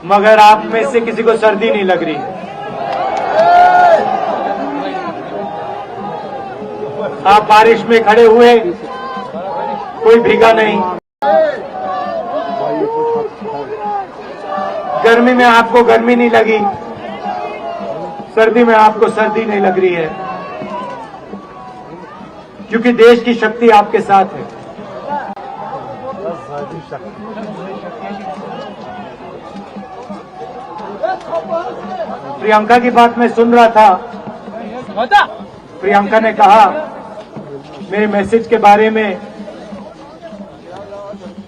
मगर आप में से किसी को सर्दी नहीं लग रही। आप बारिश में खड़े हुए, कोई भीगा नहीं। गर्मी में आपको गर्मी नहीं लगी, सर्दी में आपको सर्दी नहीं लग रही है, क्योंकि देश की शक्ति आपके साथ है। प्रियंका की बात मैं सुन रहा था। प्रियंका ने कहा मेरे मैसेज के बारे में,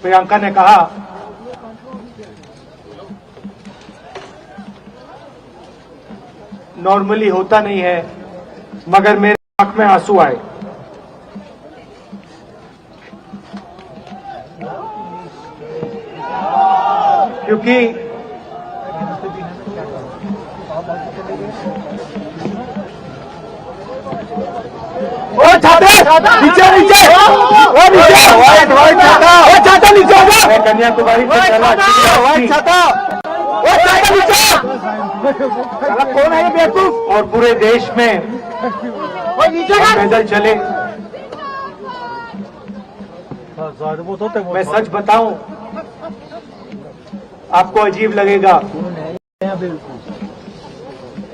प्रियंका ने कहा नॉर्मली होता नहीं है, मगर मेरे आंख में आंसू आए। क्योंकि ओ छाता नीचे नीचे, ओ नीचे वाइट वाइट छाता, ओ छाता नीचे आ जा। मैं कन्याकुमारी से चला, वाइट छाता, ओ छाता नीचे। साला कौन है ये बेवकूफ? और पूरे देश में पैदल चले। मैं सच बताऊं, आपको अजीब लगेगा,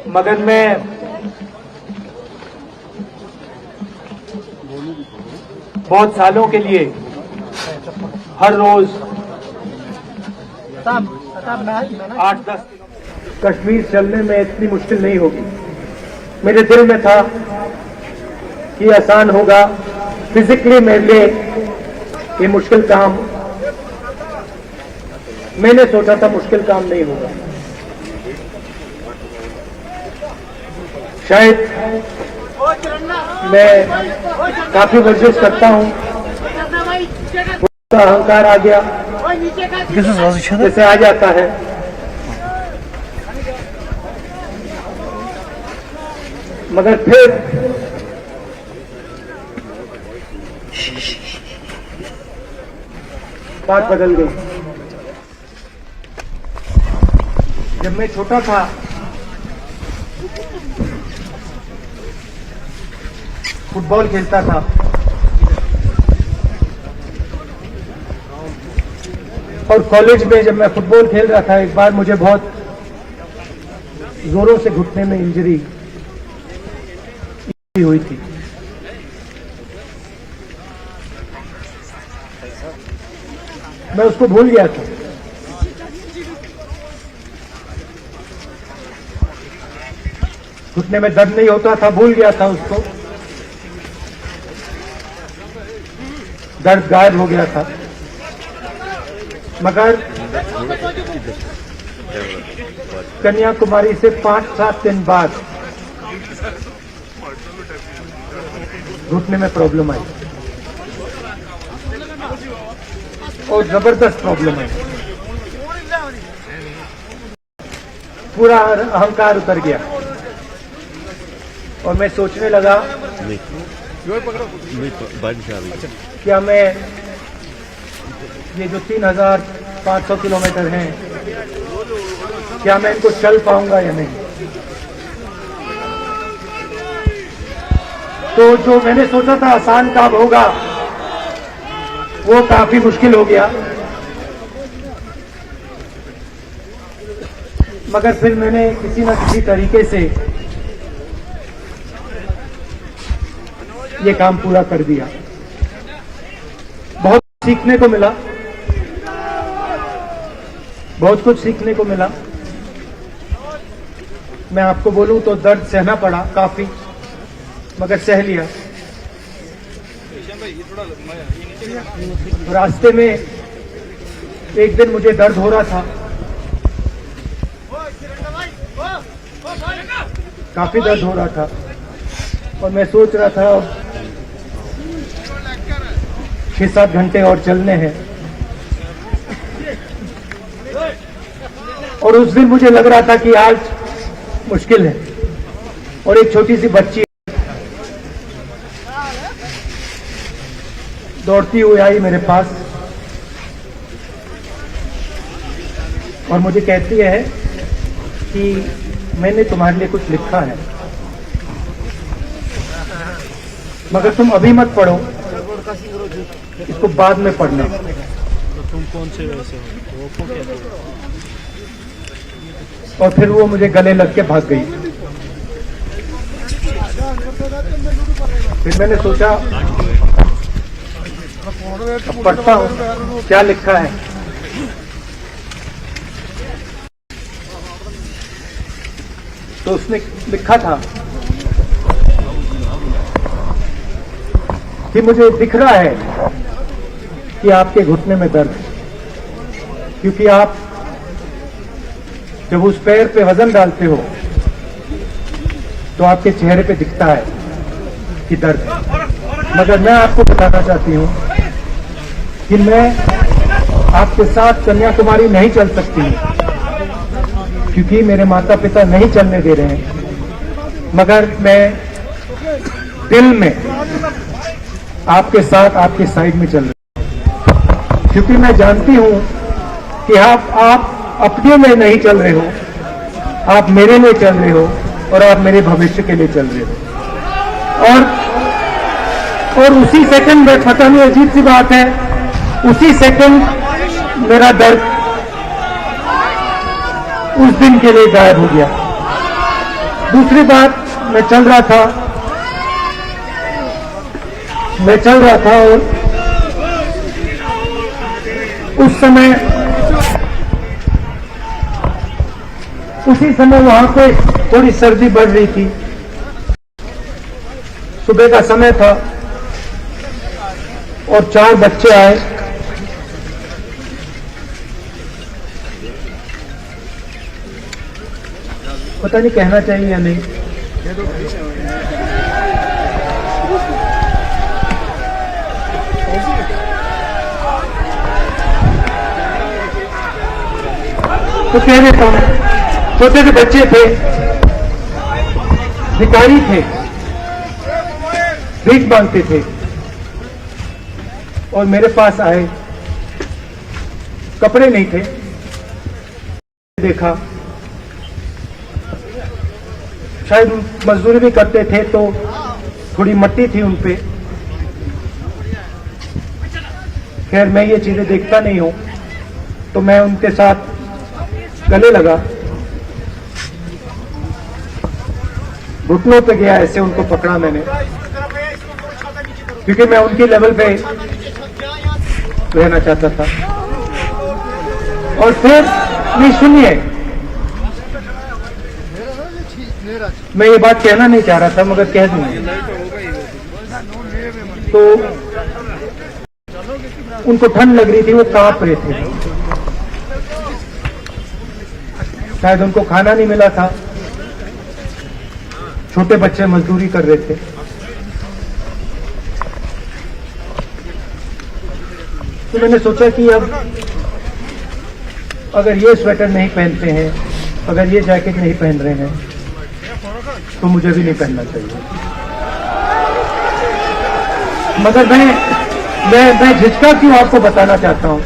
मगर मैं बहुत सालों के लिए हर रोज 8-10 कश्मीर चलने में इतनी मुश्किल नहीं होगी। मेरे दिल में था कि आसान होगा, फिजिकली मेरे लिए ये मुश्किल काम, मैंने सोचा था मुश्किल काम नहीं होगा। शायद मैं काफी वर्जिश करता हूं, अहंकार आ गया जैसे आ जाता है। मगर फिर बात बदल गई। जब मैं छोटा था, फुटबॉल खेलता था, और कॉलेज में जब मैं फुटबॉल खेल रहा था, एक बार मुझे बहुत जोरों से घुटने में इंजरी हुई थी। मैं उसको भूल गया था। घुटने में दर्द नहीं होता था, भूल गया था उसको, दर्द गायब हो गया था। मगर कन्याकुमारी से 5-7 दिन बाद घुटने में प्रॉब्लम आई, और जबरदस्त प्रॉब्लम आई। पूरा अहंकार उतर गया, और मैं सोचने लगा क्या मैं ये जो 3500 किलोमीटर हैं, क्या मैं इनको चल पाऊंगा या नहीं। तो जो मैंने सोचा था आसान काम होगा, वो काफी मुश्किल हो गया। मगर फिर मैंने किसी न किसी तरीके से ये काम पूरा कर दिया। बहुत सीखने को मिला, बहुत कुछ सीखने को मिला। मैं आपको बोलूं तो दर्द सहना पड़ा काफी, मगर सह लिया। रास्ते में एक दिन मुझे दर्द हो रहा था, काफी दर्द हो रहा था, और मैं सोच रहा था 6-7 घंटे और चलने हैं। और उस दिन मुझे लग रहा था कि आज मुश्किल है। और एक छोटी सी बच्ची दौड़ती हुई आई मेरे पास, और मुझे कहती है कि मैंने तुम्हारे लिए कुछ लिखा है, मगर तुम अभी मत पढ़ो, इसको बाद में पढ़ना। तो तुम कौन से वैसे हो, वो को कहते हो? और फिर वो मुझे गले लग के भाग गई। फिर मैंने सोचा अब पढ़ता हूँ क्या लिखा है। तो उसने लिखा था कि मुझे दिख रहा है कि आपके घुटने में दर्द है, क्योंकि आप जब उस पैर पे वजन डालते हो तो आपके चेहरे पे दिखता है कि दर्द है। मगर मैं आपको बताना चाहती हूं कि मैं आपके साथ कन्याकुमारी नहीं चल सकती हूं, क्योंकि मेरे माता पिता नहीं चलने दे रहे हैं। मगर मैं दिल में आपके साथ, आपके साइड में चल रहा हूं, क्योंकि मैं जानती हूं कि आप अपने लिए नहीं चल रहे हो, आप मेरे लिए चल रहे हो और आप मेरे भविष्य के लिए चल रहे हो। और उसी सेकंड में, पता नहीं अजीब सी बात है, उसी सेकंड मेरा दर्द उस दिन के लिए गायब हो गया। दूसरी बात, मैं चल रहा था और उसी समय वहां पे थोड़ी सर्दी बढ़ रही थी। सुबह का समय था और 4 बच्चे आए। पता नहीं कहना चाहिए या नहीं। तो कह देता हूं, छोटे से बच्चे थे, भिखारी थे, भीख मांगते थे और मेरे पास आए। कपड़े नहीं थे। देखा शायद मजदूरी भी करते थे तो थोड़ी मट्टी थी उनपे। खैर मैं ये चीजें देखता नहीं हूं, तो मैं उनके साथ गले लगा, घुटनों पे गया, ऐसे उनको पकड़ा मैंने, क्योंकि मैं उनके लेवल पे रहना चाहता था। और फिर नहीं, सुनिए, मैं ये बात कहना नहीं चाह रहा था मगर कह दूंगा। तो उनको ठंड लग रही थी, वो कांप रहे थे, शायद उनको खाना नहीं मिला था। छोटे बच्चे मजदूरी कर रहे थे। तो मैंने सोचा कि अब अगर ये स्वेटर नहीं पहनते हैं, अगर ये जैकेट नहीं पहन रहे हैं, तो मुझे भी नहीं पहनना चाहिए। मगर मैं झिझका क्यों आपको बताना चाहता हूं।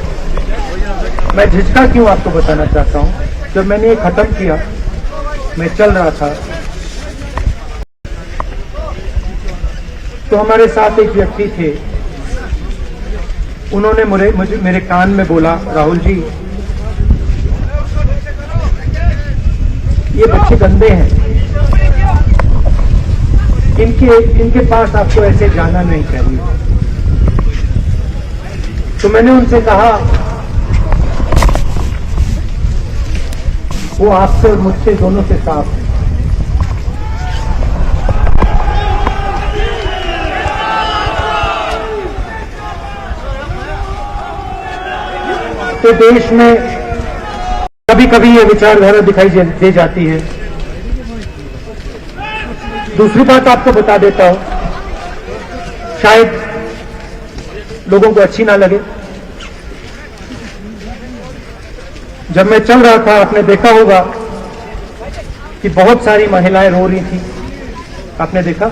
मैं झिझका क्यों आपको बताना चाहता हूं। जब मैंने ये खत्म किया, मैं चल रहा था, तो हमारे साथ एक व्यक्ति थे। उन्होंने मेरे कान में बोला, राहुल जी, ये बच्चे गंदे हैं, इनके पास आपको ऐसे जाना नहीं चाहिए। तो मैंने उनसे कहा, वो आपसे और मुझसे दोनों से साफ है। तो देश में कभी कभी ये विचारधारा दिखाई दे जाती है। दूसरी बात आपको बता देता हूं, शायद लोगों को अच्छी ना लगे। जब मैं चल रहा था, आपने देखा होगा कि बहुत सारी महिलाएं रो रही थी। आपने देखा?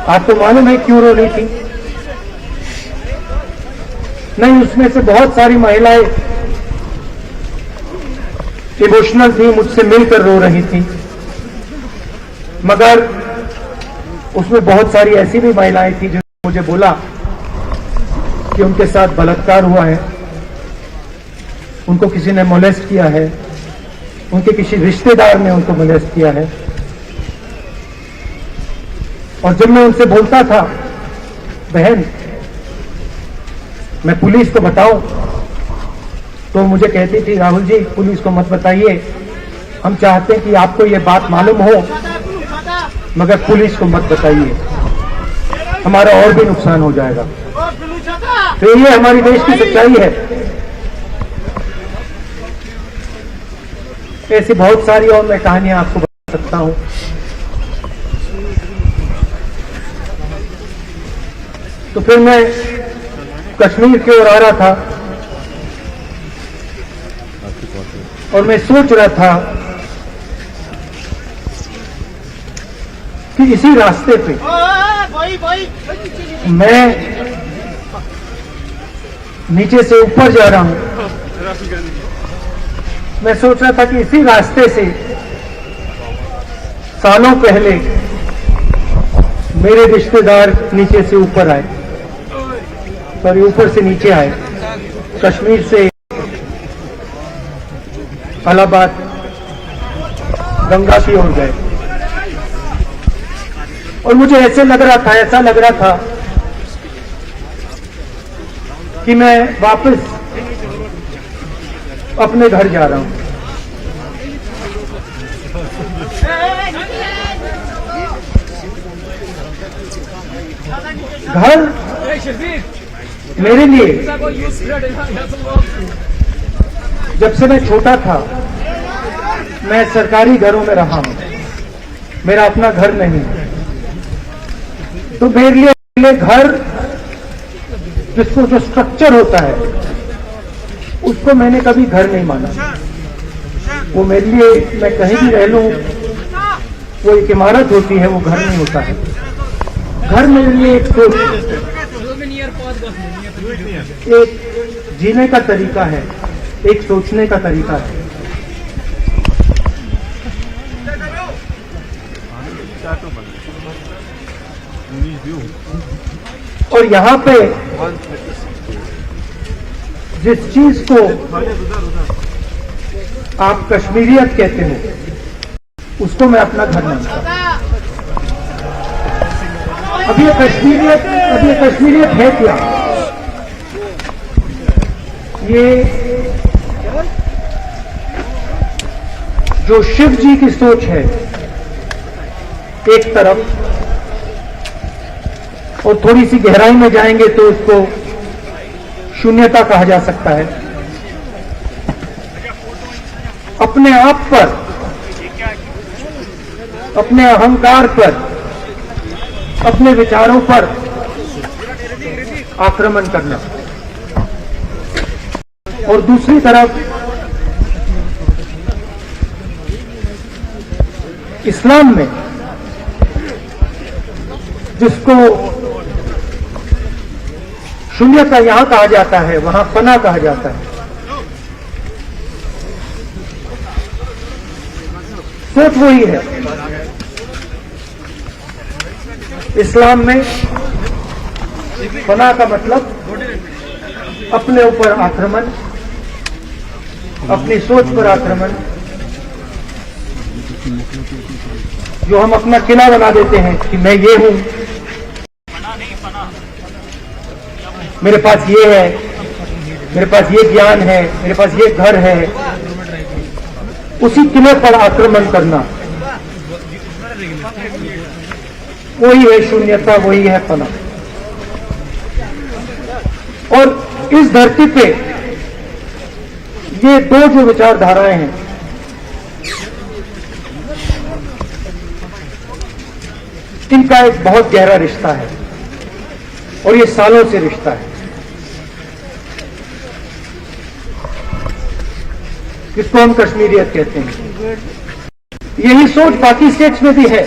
आपको मालूम है क्यों रो रही थी? नहीं, उसमें से बहुत सारी महिलाएं इमोशनल थी, मुझसे मिलकर रो रही थी, मगर उसमें बहुत सारी ऐसी भी महिलाएं थी जिन्होंने मुझे बोला कि उनके साथ बलात्कार हुआ है, उनको किसी ने मोलेस्ट किया है, उनके किसी रिश्तेदार ने उनको मोलेस्ट किया है। और जब मैं उनसे बोलता था, बहन मैं पुलिस को बताऊं, तो मुझे कहती थी, राहुल जी पुलिस को मत बताइए, हम चाहते हैं कि आपको ये बात मालूम हो, मगर पुलिस को मत बताइए, हमारा और भी नुकसान हो जाएगा। तो ये हमारी देश की सच्चाई है। ऐसी बहुत सारी और मैं कहानियां आपको बता सकता हूं। तो फिर मैं कश्मीर की ओर आ रहा था और मैं सोच रहा था कि इसी रास्ते पे मैं नीचे से ऊपर जा रहा हूं। मैं सोच रहा था कि इसी रास्ते से सालों पहले मेरे रिश्तेदार नीचे से ऊपर आए, सॉरी ऊपर से नीचे आए, कश्मीर से इलाहाबाद गंगा की ओर गए। और मुझे ऐसा लग रहा था कि मैं वापस अपने घर जा रहा हूं। घर मेरे लिए, जब से मैं छोटा था मैं सरकारी घरों में रहा हूं, मेरा अपना घर नहीं, तो मेरे लिए घर जिसको जो स्ट्रक्चर होता है उसको मैंने कभी घर नहीं माना। वो मेरे लिए, मैं कहीं भी रह लूं, वो एक इमारत होती है, वो घर नहीं होता है। घर मेरे लिए एक जीने का तरीका है, एक सोचने का तरीका है। और यहां पे जिस चीज को आप कश्मीरियत कहते हो उसको मैं अपना घर मानता हूं। अब ये कश्मीरियत है क्या? ये जो शिव जी की सोच है एक तरफ, और थोड़ी सी गहराई में जाएंगे तो उसको शून्यता कहा जा सकता है। अपने आप पर, अपने अहंकार पर, अपने विचारों पर आक्रमण करना, और दूसरी तरफ इस्लाम में जिसको शून्यता यहां कहा जाता है, वहां फना कहा जाता है। सोच वही है। इस्लाम में फना का मतलब अपने ऊपर आक्रमण, अपनी सोच पर आक्रमण, जो हम अपना किला बना देते हैं कि मैं ये हूं, मेरे पास ये है, मेरे पास ये ज्ञान है, मेरे पास ये घर है, उसी किले पर आक्रमण करना, वही है शून्यता, वही है फना। और इस धरती पे ये दो जो विचारधाराएं हैं, इनका एक बहुत गहरा रिश्ता है, और ये सालों से रिश्ता है, जिसको हम कश्मीरियत कहते हैं। यही सोच बाकी स्टेट्स में भी है।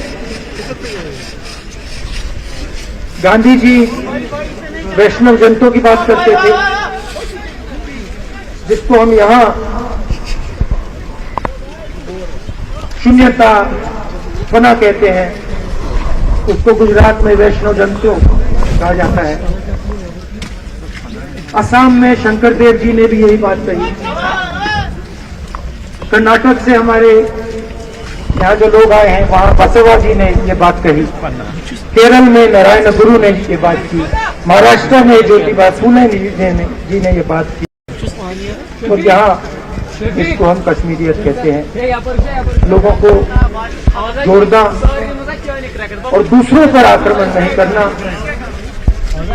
गांधी जी वैष्णव जनतों की बात करते थे, जिसको हम यहां शून्यता पना कहते हैं, उसको गुजरात में वैष्णव जंतु कहा जाता है। असम में शंकरदेव जी ने भी यही बात कही। कर्नाटक से हमारे यहाँ जो लोग आए हैं वहां बसवा जी ने ये बात कही। केरल में नारायण गुरु ने ये बात की। महाराष्ट्र में ज्योतिबा फूले जी ने ये बात की। और यहाँ इसको हम कश्मीरियत कहते हैं, लोगों को जोड़ना और दूसरों पर आक्रमण नहीं करना,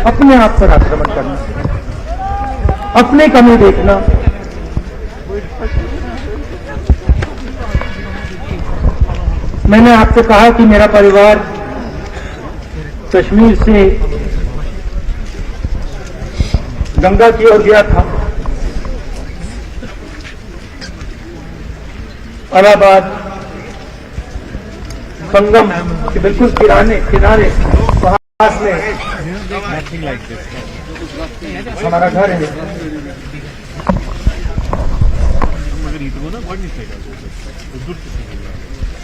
अपने आप पर आक्रमण करना, अपने कमी देखना। मैंने आपको कहा कि मेरा परिवार कश्मीर से गंगा की ओर गया था। इलाहाबाद संगम के बिल्कुल किनारे पास में हमारा घर है।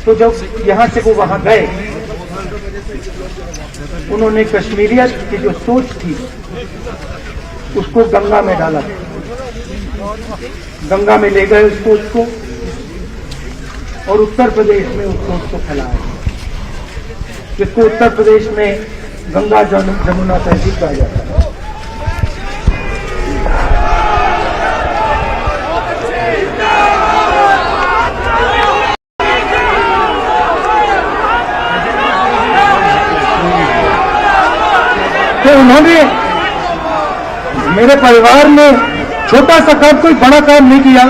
तो जब यहां से वो वहां गए, उन्होंने कश्मीरियत की जो सोच थी उसको गंगा में डाला, गंगा में ले गए उसको और उत्तर प्रदेश में उसको फैलाया, जिसको उत्तर प्रदेश में गंगा जमुना तहजीब कहा जाता है। तो उन्होंने मेरे परिवार में छोटा सा काम, कोई बड़ा काम नहीं किया।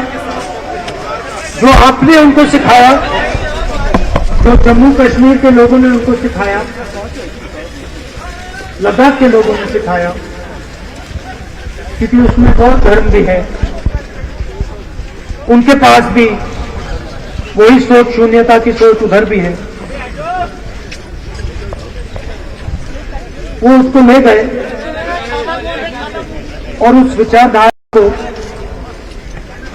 जो आपने उनको सिखाया, जो जम्मू कश्मीर के लोगों ने उनको सिखाया, लद्दाख के लोगों ने सिखाया, क्योंकि उसमें बौद्ध धर्म भी है, उनके पास भी वही सोच, शून्यता की सोच उधर भी है। वो उसको ले गए और उस विचारधारा को,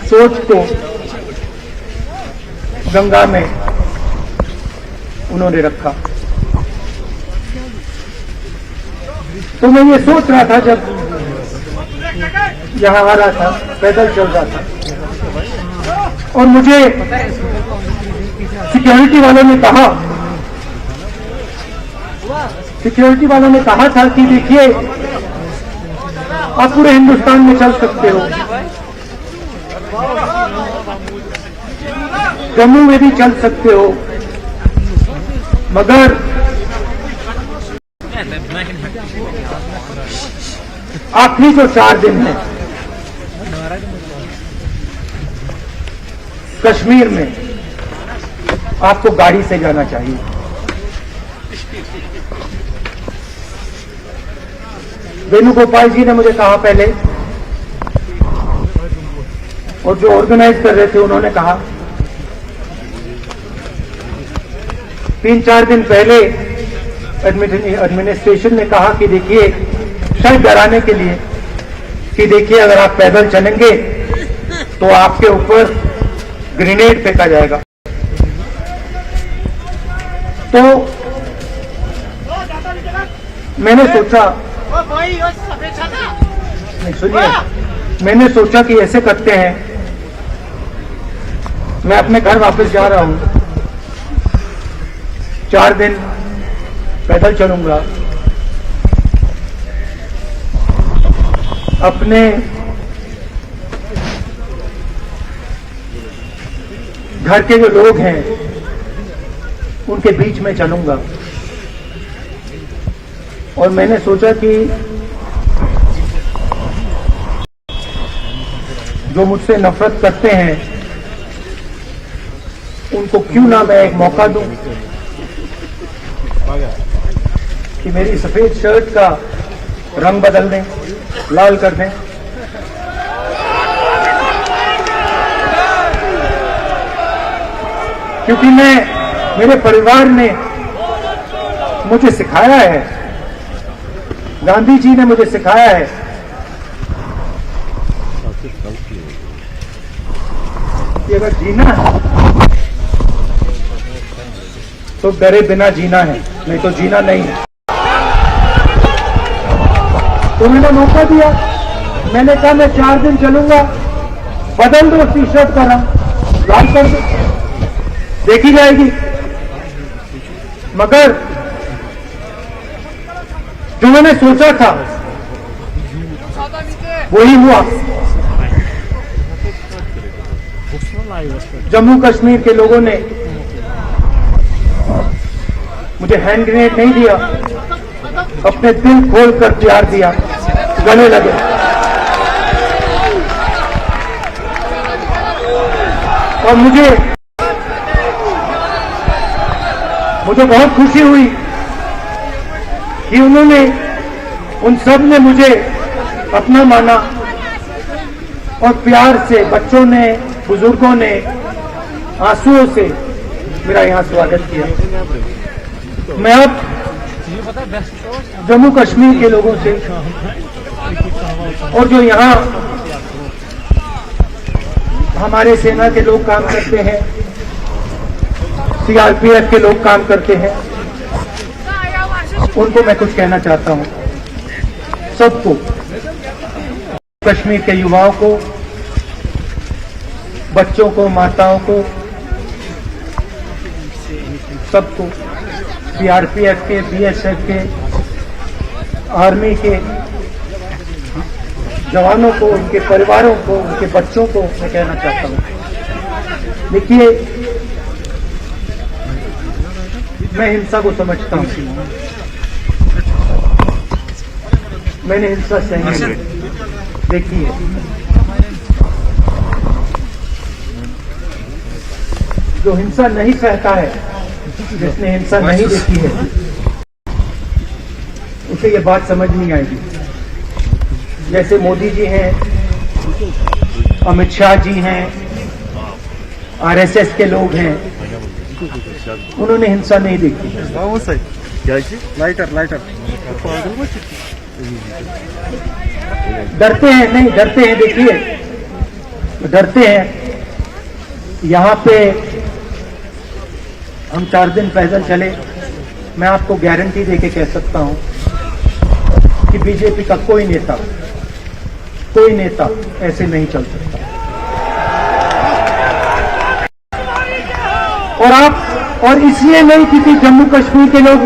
सोच को गंगा में उन्होंने रखा। तो मैं ये सोच रहा था जब यहां आ रहा था, पैदल चल रहा था, और मुझे सिक्योरिटी वालों ने कहा था कि देखिए, आप पूरे हिंदुस्तान में चल सकते हो, जम्मू में भी चल सकते हो, मगर आखिरी जो 4 दिन है कश्मीर में आपको गाड़ी से जाना चाहिए। वेणुगोपाल जी ने मुझे कहा पहले, और जो ऑर्गेनाइज कर रहे थे उन्होंने कहा। 3-4 दिन पहले एडमिनिस्ट्रेशन ने कहा कि देखिए, शायद डराने के लिए, कि देखिए अगर आप पैदल चलेंगे तो आपके ऊपर ग्रेनेड फेंका जाएगा। तो मैंने सोचा, नहीं सुनिए, मैंने सोचा कि ऐसे करते हैं, मैं अपने घर वापस जा रहा हूं, 4 दिन पैदल चलूंगा, अपने घर के जो लोग हैं उनके बीच में चलूंगा। और मैंने सोचा कि जो मुझसे नफरत करते हैं उनको क्यों ना मैं एक मौका दूं कि मेरी सफेद शर्ट का रंग बदल दें, लाल कर दें। क्योंकि मेरे परिवार ने मुझे सिखाया है, गांधी जी ने मुझे सिखाया है कि अगर जीना है तो डरे बिना जीना है, नहीं तो जीना नहीं है। तो मैंने मौका दिया, मैंने कहा मैं 4 दिन चलूंगा, बदल दो टी शर्ट का रंग, लाल कर दो, देखी जाएगी। मगर जो मैंने सोचा था वही हुआ। जम्मू कश्मीर के लोगों ने मुझे हैंड ग्रेनेड नहीं दिया, अपने दिल खोलकर प्यार दिया, गले लगे। और मुझे बहुत खुशी हुई कि उन्होंने, उन सब ने मुझे अपना माना और प्यार से, बच्चों ने, बुजुर्गों ने आंसुओं से मेरा यहां स्वागत किया। मैं अब जम्मू कश्मीर के लोगों से और जो यहां हमारे सेना के लोग काम करते हैं, सीआरपीएफ के लोग काम करते हैं, उनको मैं कुछ कहना चाहता हूं। सबको, कश्मीर के युवाओं को, बच्चों को, माताओं को, सबको, सीआरपीएफ के, बीएसएफ के, आर्मी के जवानों को, उनके परिवारों को, उनके बच्चों को मैं कहना चाहता हूं। देखिए, मैं हिंसा को समझता हूं, मैंने हिंसा सही देखी है। जो हिंसा नहीं सहता है, जिसने हिंसा नहीं देखी है, उसे ये बात समझ नहीं आएगी। जैसे मोदी जी हैं, अमित शाह जी हैं, आरएसएस के लोग हैं, उन्होंने हिंसा नहीं देखी। लाइटर डरते हैं, नहीं डरते हैं। देखिए, डरते हैं। यहां पे हम 4 दिन पैदल चले, मैं आपको गारंटी देके कह सकता हूं कि बीजेपी का कोई नेता ऐसे नहीं चल सकता। और इसलिए नहीं क्योंकि जम्मू कश्मीर के लोग,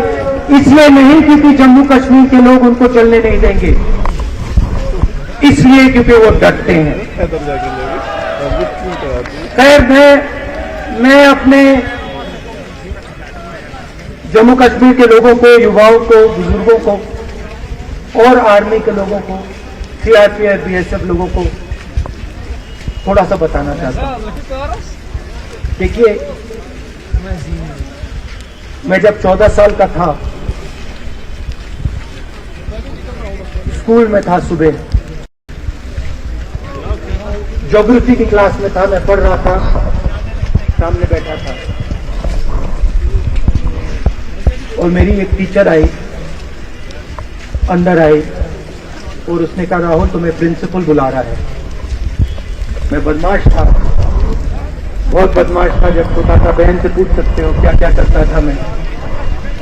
इसलिए नहीं क्योंकि जम्मू कश्मीर के लोग उनको चलने नहीं देंगे, इसलिए क्योंकि वो डरते हैं। खैर, मैं अपने जम्मू कश्मीर के लोगों को, युवाओं को, बुजुर्गों को और आर्मी के लोगों को, सीआरपीएफ, बीएसएफ लोगों को थोड़ा सा बताना चाहता हूं। देखिए, मैं जब 14 साल का था, स्कूल में था, सुबह ज्योग्राफी की क्लास में था, मैं पढ़ रहा था, सामने बैठा था और मेरी एक टीचर आई, अंदर आई और उसने कहा, राहुल तुम्हें प्रिंसिपल बुला रहा है। मैं बदमाश था, बहुत बदमाश था। जब छोटा था, बहन से पूछ सकते हो क्या क्या करता था मैं,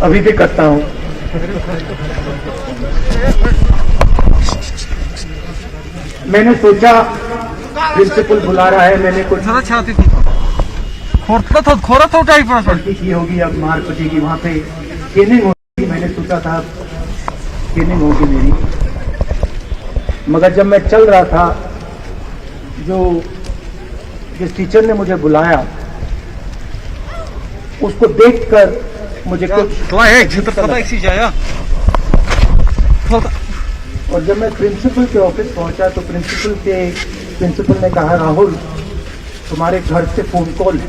अभी भी करता हूं। मैंने सोचा प्रिंसिपल बुला रहा है, मैंने कुछ गलती की होगी, अब मार पड़ेगी, वहां पे ट्रेनिंग होगी, मैंने सोचा था ट्रेनिंग होगी मेरी। मगर जब मैं चल रहा था, जिस टीचर ने मुझे बुलाया, उसको देखकर मुझे कुछ, और जब मैं प्रिंसिपल के ऑफिस पहुंचा तो प्रिंसिपल ने कहा, राहुल तुम्हारे घर से फोन कॉल।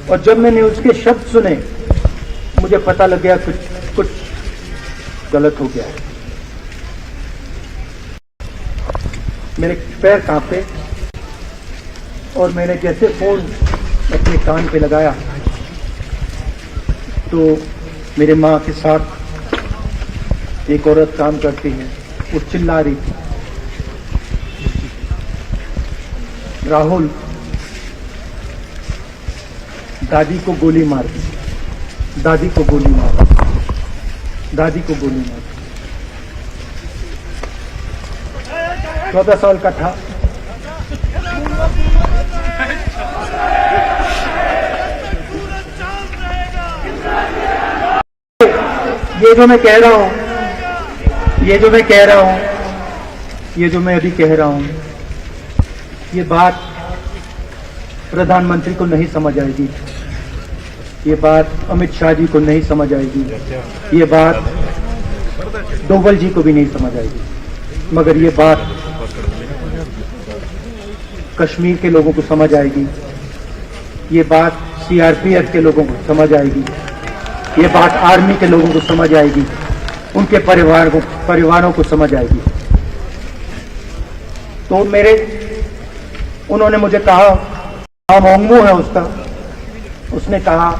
और जब मैंने उसके शब्द सुने, मुझे पता लग गया कुछ गलत हो गया है। मेरे पैर कांपे और मैंने जैसे फोन अपने कान पे लगाया तो मेरे माँ के साथ एक औरत काम करती है, वो चिल्ला रही थी। राहुल दादी को गोली मार दी, दादी को गोली मार दी, दादी को गोली मार दी। 14 साल का था। ये जो मैं कह रहा हूं, ये जो मैं कह रहा हूं, ये जो मैं अभी कह रहा हूं, ये बात प्रधानमंत्री को नहीं समझ आएगी, ये बात अमित शाह जी को नहीं समझ आएगी, ये बात डोभाल जी को भी नहीं समझ आएगी, मगर ये बात कश्मीर के लोगों को समझ आएगी, ये बात सीआरपीएफ के लोगों को समझ आएगी, ये बात आर्मी के लोगों को समझ आएगी, उनके परिवारों को समझ आएगी। तो उन्होंने मुझे कहा, मोंगमू है उसका, उसने कहा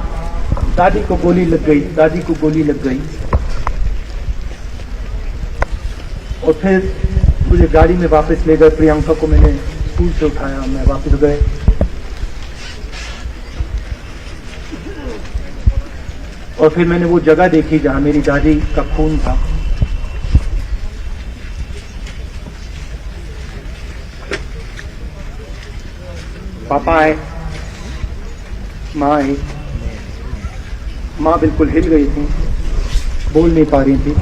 दादी को गोली लग गई, दादी को गोली लग गई। और फिर मुझे गाड़ी में वापस ले गए, प्रियंका को मैंने स्कूल से उठाया, मैं वापस गए। और फिर मैंने वो जगह देखी जहां मेरी दादी का खून था। पापा आए, माँ आई, माँ बिल्कुल हिल गई थी, बोल नहीं पा रही थी।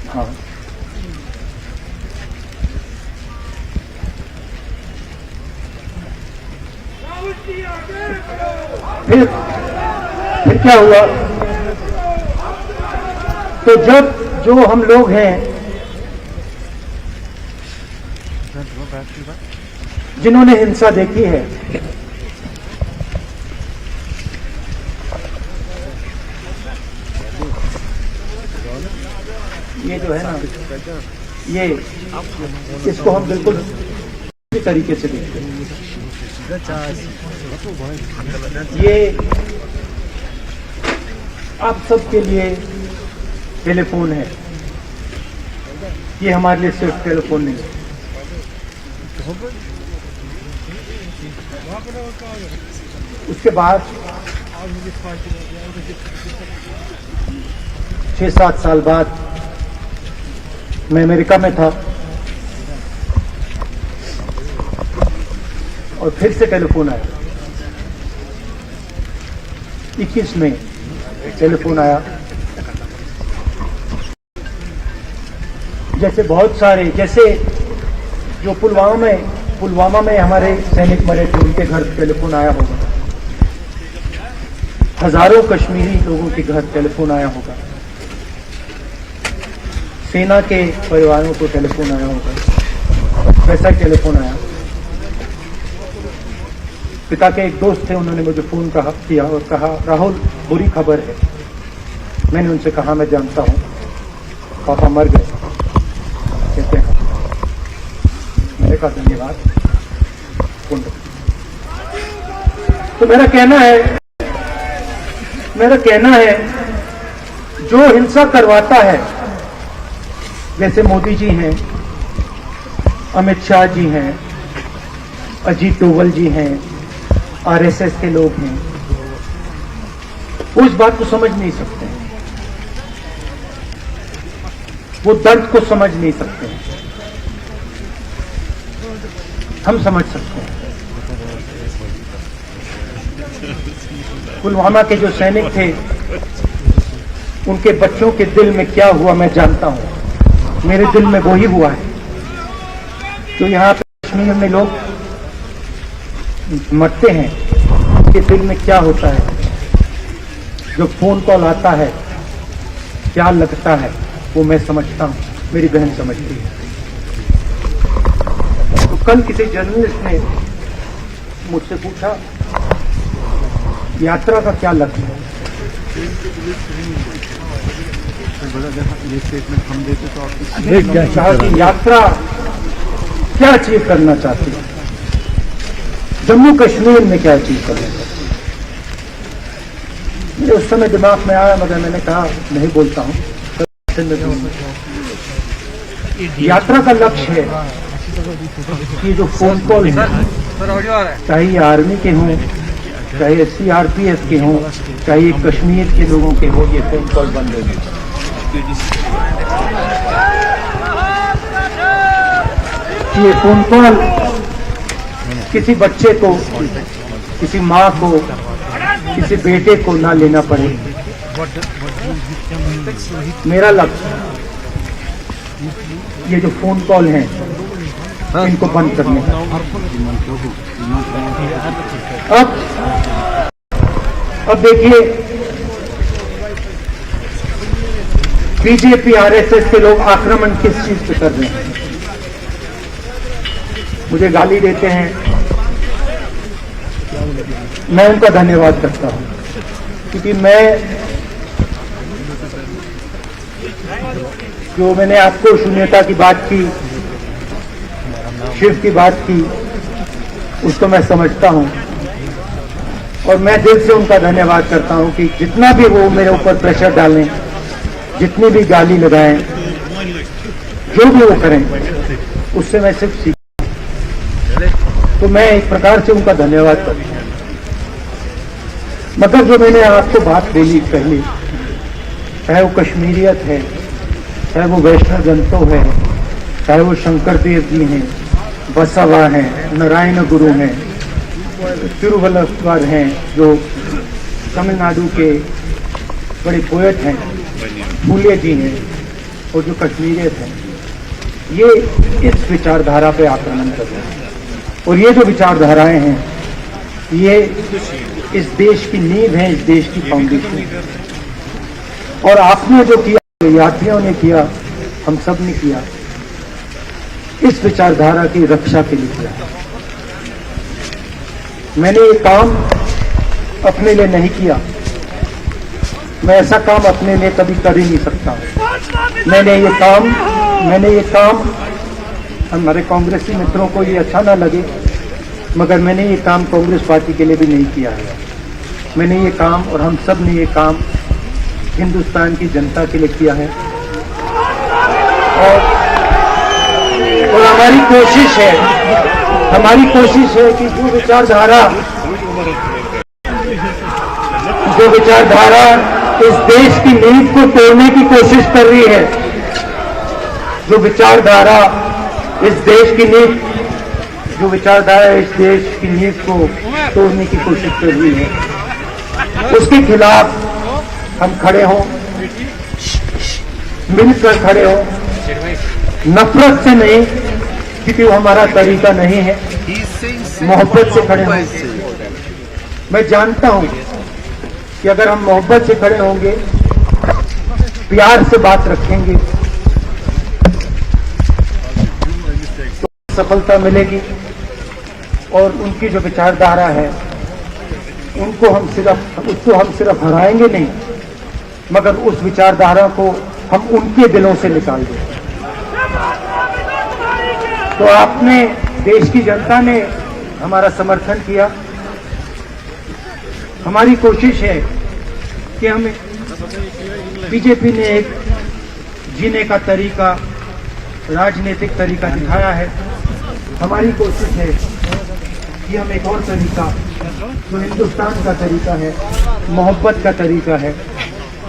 हाँ, फिर क्या हुआ? तो जब जो हम लोग हैं जिन्होंने हिंसा देखी है, ये जो है ना, ये इसको हम बिल्कुल इसी तरीके से देखते हैं। ये आप सबके लिए टेलीफोन है, ये हमारे लिए सिर्फ टेलीफोन नहीं है। उसके बाद 6-7 साल बाद मैं अमेरिका में था और फिर से टेलीफोन आया। 21 में टेलीफोन आया। जैसे बहुत सारे, जैसे जो पुलवामा में हमारे सैनिक मरे थे, उनके घर टेलीफोन आया होगा। हजारों कश्मीरी लोगों के घर टेलीफोन आया होगा। सेना के परिवारों को टेलीफोन आया होगा। वैसा टेलीफोन आया। पिता के एक दोस्त थे, उन्होंने मुझे फोन किया और कहा, राहुल बुरी खबर है। मैंने उनसे कहा, मैं जानता हूं, पापा मर गए। कहते हैं, मैंने कहा धन्यवाद। तो मेरा कहना है जो हिंसा करवाता है, जैसे मोदी जी हैं, अमित शाह जी हैं, अजीत डोभाल जी हैं, आरएसएस के लोग हैं, वो इस बात को समझ नहीं सकते हैं, वो दर्द को समझ नहीं सकते हैं। हम समझ सकते हैं। पुलवामा के जो सैनिक थे, उनके बच्चों के दिल में क्या हुआ मैं जानता हूं। मेरे दिल में वो ही हुआ है। तो यहाँ पे कश्मीर में लोग मरते हैं, उनके दिल में क्या होता है। जो फोन कॉल आता है, क्या लगता है, वो मैं समझता हूं, मेरी बहन समझती है। तो कल किसी जर्नलिस्ट ने मुझसे पूछा, यात्रा का क्या लक्ष्य है? ये स्टेटमेंट हम देते तो कहा कि यात्रा क्या अचीव करना चाहती है, जम्मू कश्मीर में क्या अचीव करना चाहती है। मुझे उस समय दिमाग में आया, मगर मैंने कहा नहीं बोलता हूँ। यात्रा का लक्ष्य है कि जो फोन कॉल है, चाहे ये आर्मी के हों, चाहे CRPF के हों, चाहे कश्मीर के लोगों के हों, ये फोन कॉल बंद हो गए। ये फोन कॉल किसी बच्चे को, किसी माँ को, किसी बेटे को ना लेना पड़े। मेरा लक्ष्य ये जो फोन कॉल हैं इनको बंद करने का। अब देखिए, बीजेपी RSS के लोग आक्रमण किस चीज पे कर रहे हैं। मुझे गाली देते हैं, मैं उनका धन्यवाद करता हूं, क्योंकि मैंने आपको शून्यता की बात की, शिव की बात की, उसको मैं समझता हूं और मैं दिल से उनका धन्यवाद करता हूं कि जितना भी वो मेरे ऊपर प्रेशर डालें, जितनी भी गाली लगाएं, जो भी वो करें, उससे मैं सिर्फ सीख। तो मैं एक प्रकार से उनका धन्यवाद करता हूं। मगर जो मैंने आपको बात बोली पहले, चाहे वो कश्मीरियत है, चाहे वो वैष्णव जनतो है, चाहे वो शंकर देव जी हैं, बसवा हैं, नारायण गुरु हैं, तिरुवल्लुवर हैं, जो तमिलनाडु के बड़े पोएट हैं, फूले जी हैं, और जो कश्मीरियत हैं, ये इस विचारधारा पे आक्रमण कर रहे हैं। और ये जो विचारधाराएं हैं, ये इस देश की नींव है, इस देश की फाउंडेशन है। और आपने जो किया, यात्रियों ने किया, हम सब ने किया, इस विचारधारा की रक्षा के लिए किया। मैंने ये काम अपने लिए नहीं किया, मैं ऐसा काम अपने लिए कभी कर ही नहीं सकता। मैंने ये काम हमारे कांग्रेसी मित्रों को ये अच्छा ना लगे, मगर मैंने ये काम कांग्रेस पार्टी के लिए भी नहीं किया है। मैंने ये काम, और हम सब ने ये काम हिंदुस्तान की जनता के लिए किया है। और हमारी कोशिश है कि जो विचारधारा इस देश की नींव को तोड़ने की कोशिश कर रही है, जो विचारधारा इस देश की नींव को तोड़ने की कोशिश कर रही है, उसके खिलाफ हम खड़े हों, मिलकर खड़े हों, नफरत से नहीं, क्योंकि वो हमारा तरीका नहीं है, मोहब्बत से खड़े हों। मैं जानता हूं कि अगर हम मोहब्बत से खड़े होंगे, प्यार से बात रखेंगे, तो सफलता मिलेगी। और उनकी जो विचारधारा है, उसको हम सिर्फ हराएंगे नहीं, मगर उस विचारधारा को हम उनके दिलों से निकाल देंगे। तो आपने, देश की जनता ने हमारा समर्थन किया। हमारी कोशिश है कि हमें, बीजेपी ने एक जीने का तरीका, राजनीतिक तरीका दिखाया है। हमारी कोशिश है कि हम एक और तरीका, जो हिंदुस्तान का तरीका है, मोहब्बत का तरीका है,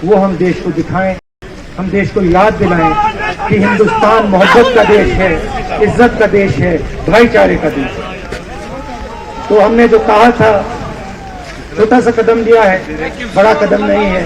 वो हम देश को दिखाएं, हम देश को याद दिलाएं कि हिंदुस्तान मोहब्बत का देश है, इज्जत का देश है, भाईचारे का देश है। तो हमने जो कहा था, छोटा सा कदम लिया है, बड़ा कदम नहीं है,